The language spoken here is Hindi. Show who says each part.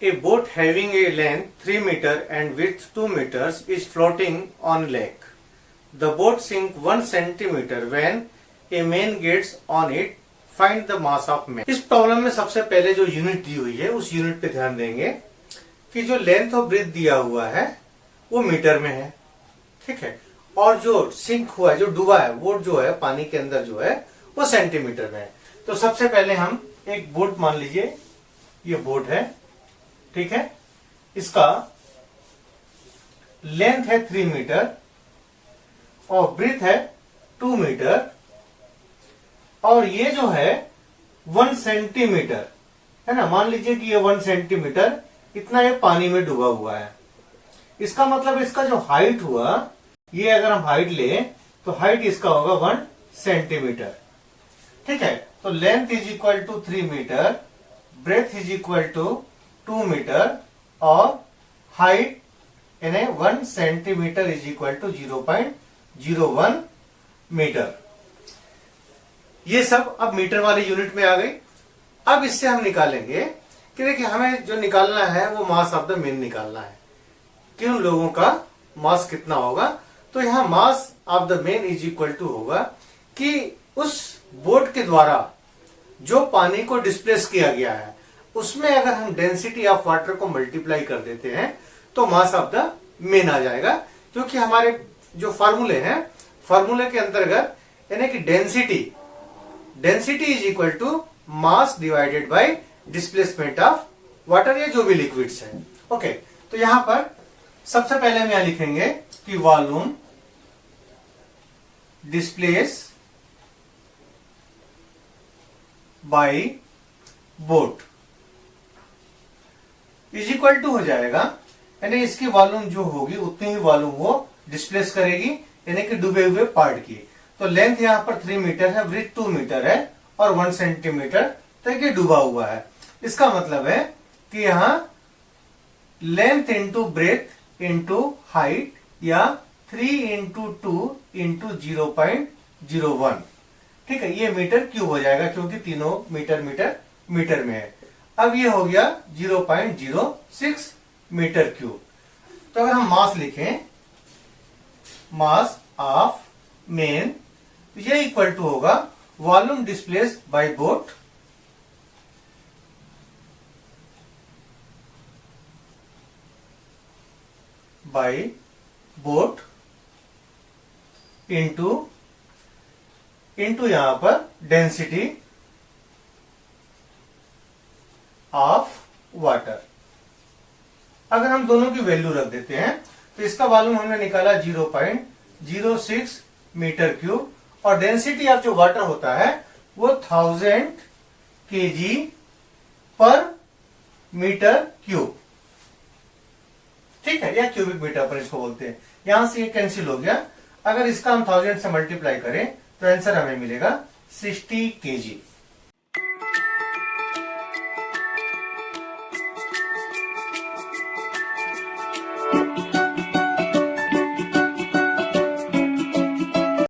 Speaker 1: A boat having a length 3 meter and width 2 meters is floating on lake. The boat sinks 1 centimeter when a man gets on it. Find the mass of man. इस प्रॉब्लम में सबसे पहले जो यूनिट दी हुई है उस यूनिट पे ध्यान देंगे कि जो लेंथ और ब्रेथ दिया हुआ है वो मीटर में है, ठीक है, और जो सिंक हुआ है, जो डूबा है, वो जो है पानी के अंदर जो है वो सेंटीमीटर में है। तो सबसे पहले हम एक बोट मान लीजिए, ये बोट है, ठीक है, इसका लेंथ है 3 मीटर और ब्रेथ है 2 मीटर और ये जो है 1 सेंटीमीटर है ना, मान लीजिए कि ये 1 सेंटीमीटर इतना ये पानी में डूबा हुआ है। इसका मतलब इसका जो हाइट हुआ, ये अगर हम हाइट लें तो हाइट इसका होगा 1 सेंटीमीटर, ठीक है। तो length is equal to 3 metre, breadth is equal to 2 metre और हाइट यानी 1 centimetre is equal to 0.01 metre. ये सब अब मीटर वाले यूनिट में आ गई। अब इससे हम निकालेंगे कि देखिए हमें जो निकालना है वो मास ऑफ द मेन निकालना है कि उन लोगों का मास कितना होगा। तो यहां mass of the men is equal to होगा कि उस बोट के द्वारा जो पानी को डिस्प्लेस किया गया है उसमें अगर हम डेंसिटी ऑफ वाटर को मल्टीप्लाई कर देते हैं तो मास ऑफ द मेन आ जाएगा, क्योंकि हमारे जो फार्मूले हैं, फार्मूले के अंतर्गत यानी कि density is equal to mass divided by displacement of water या जो भी लिक्विड्स है। ओके, तो यहां पर सबसे पहले हम यहां लिखेंगे कि volume displace by boat is equal to हो जाएगा, यानी इसकी वॉल्यूम जो होगी उतनी ही वॉल्यूम वो डिस्प्लेस करेगी, यानी कि डूबे हुए पार्ट की। तो लेंथ यहां पर 3 मीटर है, ब्रेथ 2 मीटर है और 1 सेंटीमीटर तक ये डूबा हुआ है। इसका मतलब है कि यहां length into breadth into height या 3 इंटू 2 इंटू 0.01, ठीक है, ये मीटर क्यूब हो जाएगा क्योंकि तीनों मीटर में है। अब ये हो गया 0.06 मीटर क्यूब। तो अगर हम मास लिखें, मास ऑफ मेन, ये इक्वल टू होगा volume displace by boat into यहां पर डेंसिटी ऑफ वाटर। अगर हम दोनों की वैल्यू रख देते हैं तो इसका वॉल्यूम हमने निकाला 0.06 मीटर क्यूब और डेंसिटी ऑफ जो वाटर होता है वो 1000 kg पर मीटर क्यूब, ठीक है, या क्यूबिक मीटर पर इसको बोलते हैं। यहां से ये कैंसिल हो गया। अगर इसका हम 1000 से मल्टीप्लाई करें तो आंसर हमें मिलेगा 60 kg।